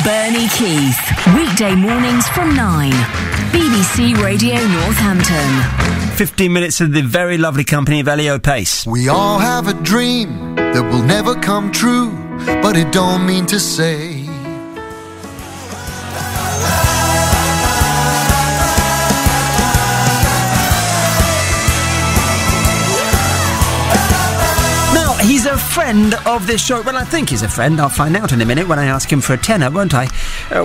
Bernie Keith. Weekday mornings from 9. BBC Radio Northampton. 15 minutes of the very lovely company of Elio Pace. We all have a dream that will never come true, but it don't mean to say he's a friend of this show. Well, I think he's a friend. I'll find out in a minute when I ask him for a tenner, won't I?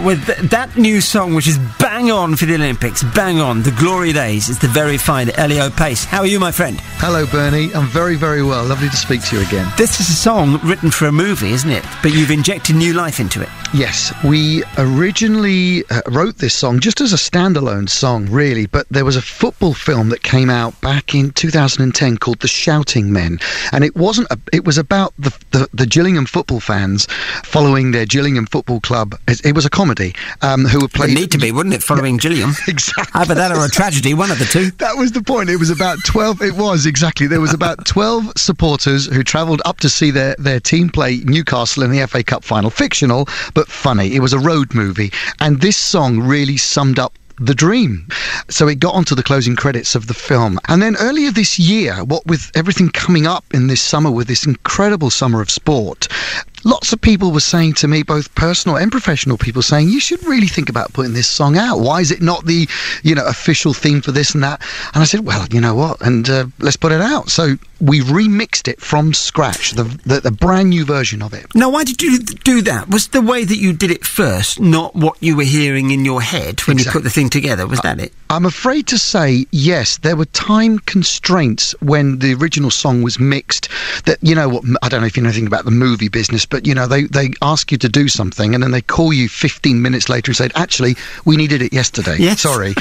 With that new song, which is bang on for the Olympics, bang on, the glory days. It's the very fine Elio Pace. How are you, my friend? Hello, Bernie. I'm very, very well. Lovely to speak to you again. This is a song written for a movie, isn't it? But you've injected new life into it. Yes, we originally wrote this song just as a standalone song, really, but there was a football film that came out back in 2010 called The Shouting Men, and it was about the Gillingham football fans following their Gillingham Football Club. It was a comedy who were played... It would need to be, wouldn't it, following Gillingham? Exactly. Either that or a tragedy, one of the two. That was the point. It was about 12... It was, exactly. There was about 12 supporters who travelled up to see their team play Newcastle in the FA Cup final. Fictional, but funny. It was a road movie. And this song really summed up the dream. So it got onto the closing credits of the film. And then earlier this year, what with everything coming up in this summer, with this incredible summer of sport, lots of people were saying to me, both personal and professional people, saying, you should really think about putting this song out. Why is it not the, official theme for this and that? And I said, well, you know what? And let's put it out. So we remixed it from scratch, the brand new version of it. Now, why did you do that? Was the way that you did it first not what you were hearing in your head when you put the thing together? Was that it? I'm afraid to say, yes. There were time constraints when the original song was mixed. That, I don't know if you know anything about the movie business, but, they ask you to do something and then they call you 15 minutes later and say, actually, we needed it yesterday. Yes. Sorry.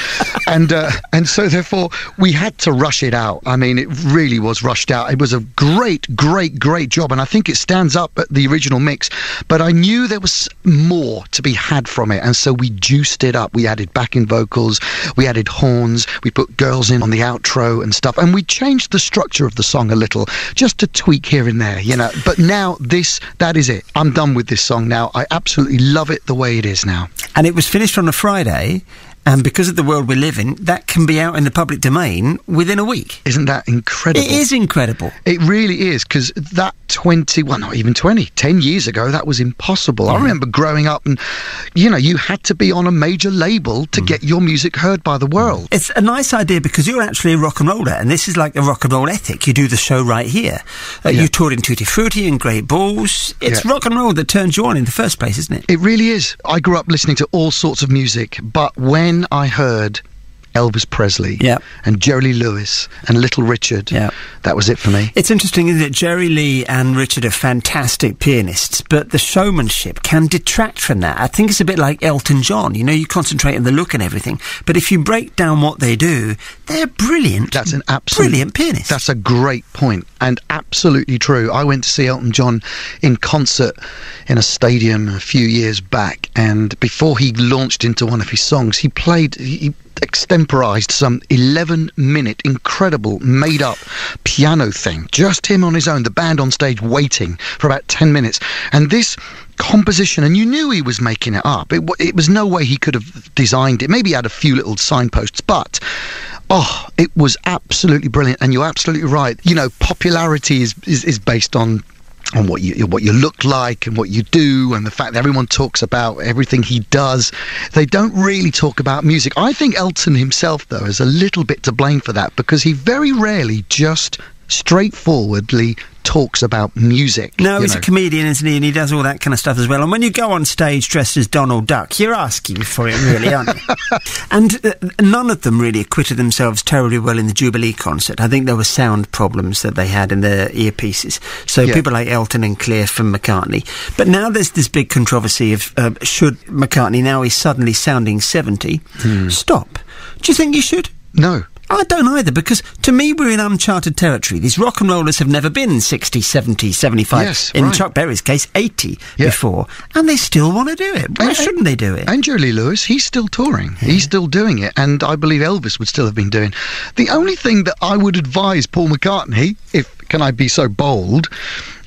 And so, therefore, we had to rush it out. I mean, it really was rushed out. It was a great, great, great job, and I think it stands up at the original mix, but I knew there was more to be had from it, and so we juiced it up. We added backing vocals, we added horns, we put girls in on the outro and stuff, and we changed the structure of the song a little, just to tweak here and there, but now that is it. I'm done with this song now. I absolutely love it the way it is now. And it was finished on a Friday, and because of the world we live in, that can be out in the public domain within a week. Isn't that incredible? It is incredible. It really is, because that 10 years ago, that was impossible. Yeah. I remember growing up and, you had to be on a major label to get your music heard by the world. It's a nice idea because you're actually a rock and roller, and this is like a rock and roll ethic. You do the show right here. You toured in Tutti Frutti and Great Balls. It's rock and roll that turns you on in the first place, isn't it? It really is. I grew up listening to all sorts of music, but when I heard Elvis Presley and Jerry Lee Lewis and Little Richard, that was it for me. It's interesting, isn't it? Jerry Lee and Richard are fantastic pianists, but the showmanship can detract from that. I think it's a bit like Elton John. You concentrate on the look and everything, but if you break down what they do, they're brilliant. That's an absolute brilliant pianist. That's a great point, and absolutely true. I went to see Elton John in concert in a stadium a few years back, and before he launched into one of his songs, he extemporized some 11-minute incredible made-up piano thing, just him on his own, the band on stage waiting for about 10 minutes, and this composition, and you knew he was making it up. It was no way he could have designed it. Maybe he had a few little signposts, but it was absolutely brilliant. And you're absolutely right, popularity is based on what you look like and what you do, and the fact that everyone talks about everything he does. They don't really talk about music. I think Elton himself, though, is a little bit to blame for that, because he very rarely just straightforwardly talks about music. No, he's a comedian, isn't he? And he does all that kind of stuff as well. And when you go on stage dressed as Donald Duck, you're asking for it, really, aren't you? And none of them really acquitted themselves terribly well in the Jubilee concert. I think there were sound problems that they had in their earpieces. So people like Elton and Claire from McCartney. But now there's this big controversy of should McCartney, now he's suddenly sounding 70, stop. Do you think he should? No. I don't either, because to me we're in uncharted territory. These rock and rollers have never been 60, 70, 75. Yes, in right. Chuck Berry's case, 80 before. And they still want to do it. Why shouldn't they do it? And Jerry Lee Lewis, he's still touring. Yeah. He's still doing it. And I believe Elvis would still have been doing. The only thing that I would advise Paul McCartney, if can I be so bold,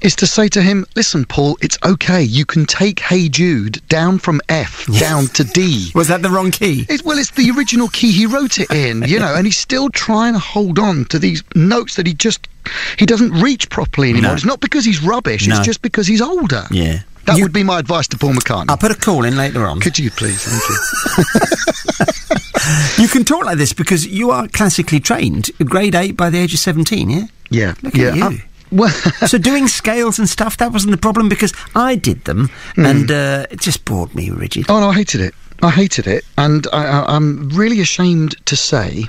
is to say to him, listen, Paul, it's okay. You can take Hey Jude down from F down to D. Was that the wrong key? It's the original key he wrote it in, and he's still trying to hold on to these notes that he doesn't reach properly anymore. No. It's not because he's rubbish, it's just because he's older. Yeah. That would be my advice to Paul McCartney. I'll put a call in later on. Could you please? Thank you. You can talk like this because you are classically trained, grade 8 by the age of 17, yeah? Yeah. Look at you. So doing scales and stuff, that wasn't the problem because I did them and it just bored me rigid. Oh, no, I hated it. And I'm really ashamed to say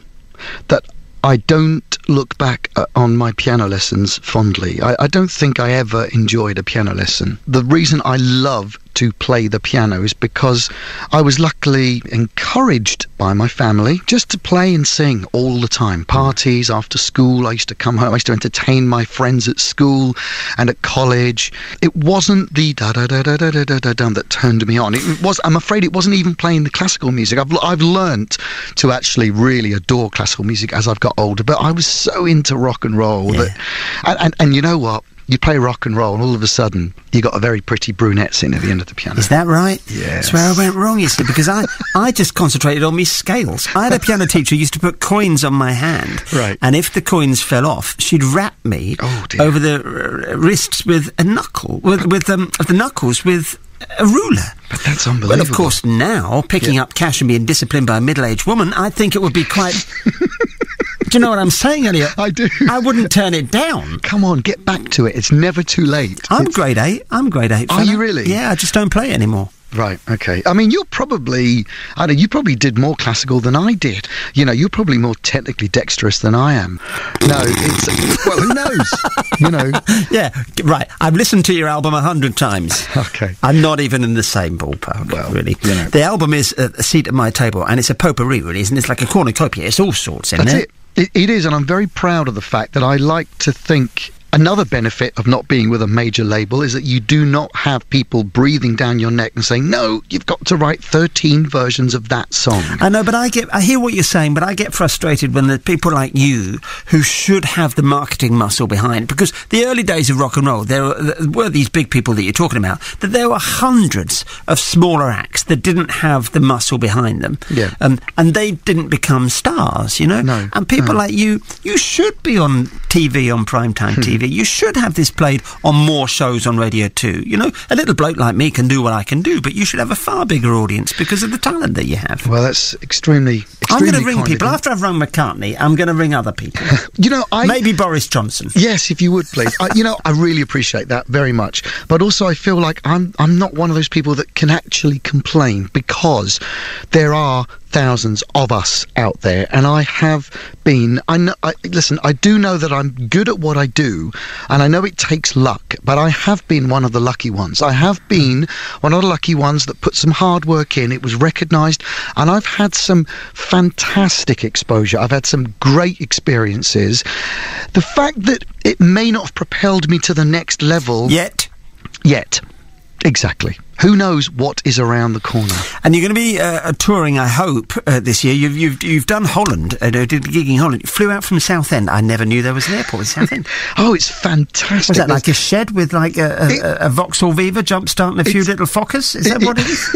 that I don't look back on my piano lessons fondly. I don't think I ever enjoyed a piano lesson. The reason I love to play the piano is because I was luckily encouraged by my family just to play and sing all the time. Parties, after school, I used to come home, I used to entertain my friends at school and at college. It wasn't the da-da-da-da-da-da-da that turned me on. I'm afraid it wasn't even playing the classical music. I've learnt to actually really adore classical music as I've got older, but I was so into rock and roll that, and you know what? You play rock and roll and all of a sudden you got a very pretty brunette sitting at the end of the piano. Is that right? Yes. That's where I went wrong, you see, because I just concentrated on my scales. I had a piano teacher who used to put coins on my hand. Right. And if the coins fell off, she'd wrap me over the wrists with a knuckle, with the knuckles with a ruler. But that's unbelievable. Well, of course, now, picking up cash and being disciplined by a middle-aged woman, I think it would be quite... Do you know what I'm saying, Elio? I do. I wouldn't turn it down. Come on, get back to it. It's never too late. I'm grade 8. Are you really? Yeah, I just don't play it anymore. Right, okay. I mean, you probably did more classical than I did. You're probably more technically dexterous than I am. No, well, who knows? Yeah, right. I've listened to your album 100 times. Okay. I'm not even in the same ballpark, really. The album is a seat at my table, and it's a potpourri, really, isn't it? It's like a cornucopia. It's all sorts in there. That's it. It is, and I'm very proud of the fact that I like to think... Another benefit of not being with a major label is that you do not have people breathing down your neck and saying, no, you've got to write 13 versions of that song. I know, but I hear what you're saying, but I get frustrated when the people like you who should have the marketing muscle behind, because the early days of rock and roll, there were these big people that you're talking about, that there were hundreds of smaller acts that didn't have the muscle behind them. Yeah. And they didn't become stars, No. And people like you should be on TV, on primetime TV. You should have this played on more shows on Radio 2. A little bloke like me can do what I can do, but you should have a far bigger audience because of the talent that you have. Well, that's extremely I'm going to ring people. After I've rung McCartney, I'm going to ring other people. Maybe Boris Johnson. Yes, if you would, please. I really appreciate that very much. But also I feel like I'm not one of those people that can actually complain, because there are thousands of us out there, and I have been... Listen, I do know that I'm good at what I do, and I know it takes luck, but I have been one of the lucky ones. I have been one of the lucky ones that put some hard work in. It was recognised, and I've had some fantastic exposure. I've had some great experiences. The fact that it may not have propelled me to the next level... Yet. Exactly. Who knows what is around the corner? And you're going to be touring, I hope, this year. You've done Holland, did a gig in Holland. You flew out from Southend. I never knew there was an airport in Southend. Oh, it's fantastic. Was that like a shed with like a Vauxhall Viva jump starting a few little Fokkers? Is that what it is?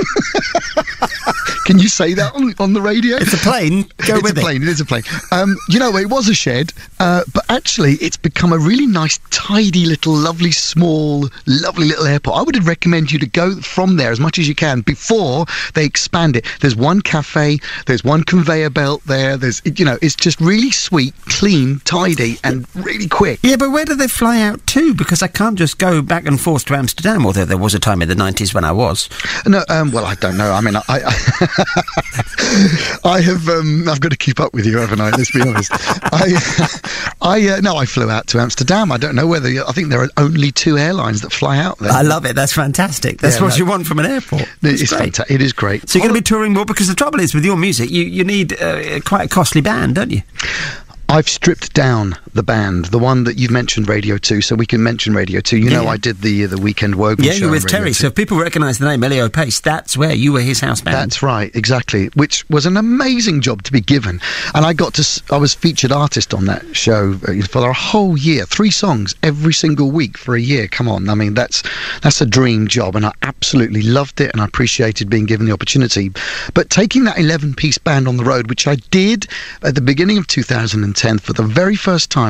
Can you say that on the radio? It's a plane. Go with it. It is a plane. It was a shed, but actually it's become a really nice, tidy little, lovely, small, lovely little airport. I would recommend you to go from there as much as you can before they expand it. There's one cafe, there's one conveyor belt there, it's just really sweet, clean, tidy, and really quick. Yeah, but where do they fly out to? Because I can't just go back and forth to Amsterdam, although there was a time in the 90s when I was. No, well, I don't know. I mean, I've got to keep up with you, haven't I? Let's be honest. I flew out to Amsterdam. I don't know I think there are only 2 airlines that fly out there. I love it. That's fantastic. That's what you want from an airport. It's fantastic. It is great. So you're going to be touring more, because the trouble is with your music, you need quite a costly band, don't you? I've stripped down the band, the one that you've mentioned, Radio 2, so we can mention Radio 2. You know, I did the Weekend Wogan show. Yeah, you were with Terry, so if people recognise the name Elio Pace, that's where you were his house band. That's right, exactly, which was an amazing job to be given. And I was featured artist on that show for a whole year, 3 songs every single week for a year. Come on, I mean, that's a dream job, and I absolutely loved it, and I appreciated being given the opportunity. But taking that 11-piece band on the road, which I did at the beginning of 2010 for the very first time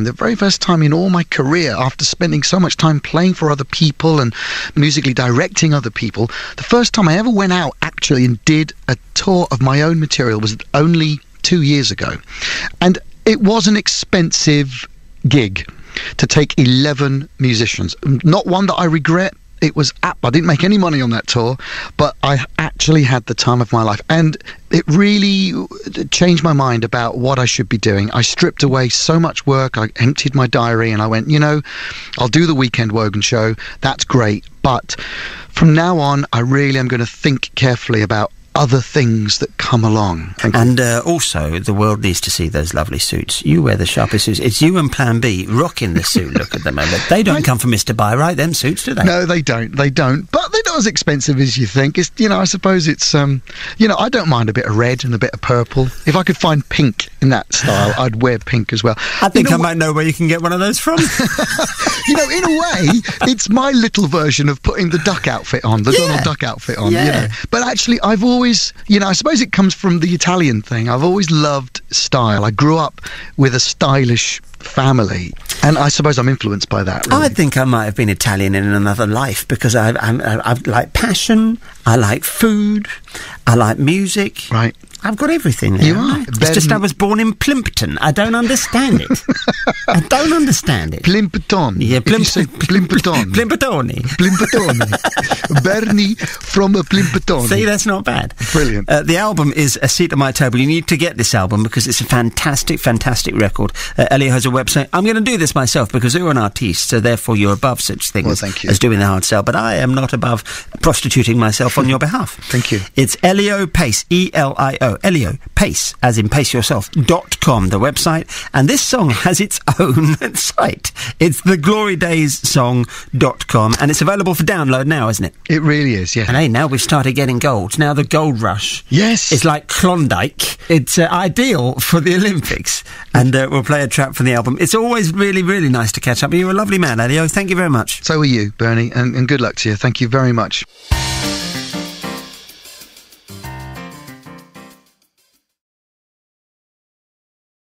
in all my career, after spending so much time playing for other people and musically directing other people, the first time I ever went out actually and did a tour of my own material was only 2 years ago. And it was an expensive gig to take 11 musicians. Not one that I regret. It was I didn't make any money on that tour, but I actually had the time of my life, and it really changed my mind about what I should be doing. I stripped away so much work. I emptied my diary, and I went, I'll do the Weekend Wogan show. That's great, but from now on, I really am going to think carefully about other things that come along. And also, the world needs to see those lovely suits. You wear the sharpest suits. It's you and Plan B rocking the suit look at the moment. They don't come from Mr. Buy Right, them suits, do they? No, they don't. But they're not as expensive as you think. It's, I suppose it's, I don't mind a bit of red and a bit of purple. If I could find pink in that style, I'd wear pink as well. I think I might know where you can get one of those from. In a way, it's my little version of putting the duck outfit on, Donald Duck outfit on, But actually, I've always, I suppose it comes from the Italian thing. I've always loved style. I grew up with a stylish family, and I suppose I'm influenced by that, really. I think I might have been Italian in another life, because I like passion, I like food, I like music. Right. I've got everything there. You are. It's just I was born in Plimpton. I don't understand it. I don't understand it. Plimpton. Yeah, Plimpton. Plimptoni. Plimptoni. Bernie from a Plimptoni. See, that's not bad. Brilliant. The album is A Seat at My Table. You need to get this album because it's a fantastic, fantastic record. Elio has a website. I'm going to do this myself because you're an artiste, so therefore you're above such things as doing the hard sell. But I am not above prostituting myself on your behalf. Thank you. It's Elio Pace, E-L-I-O. Elio Pace, as in paceyourself.com, the website. And this song has its own site. It's theglorydaysong.com, and it's available for download now, isn't it? It really is, yeah. And hey, now we've started getting gold. Now the gold rush. Yes. It's like Klondike. It's ideal for the Olympics. And we'll play a track from the album. It's always really, really nice to catch up. You're a lovely man, Elio. Thank you very much. So are you, Bernie, and good luck to you. Thank you very much.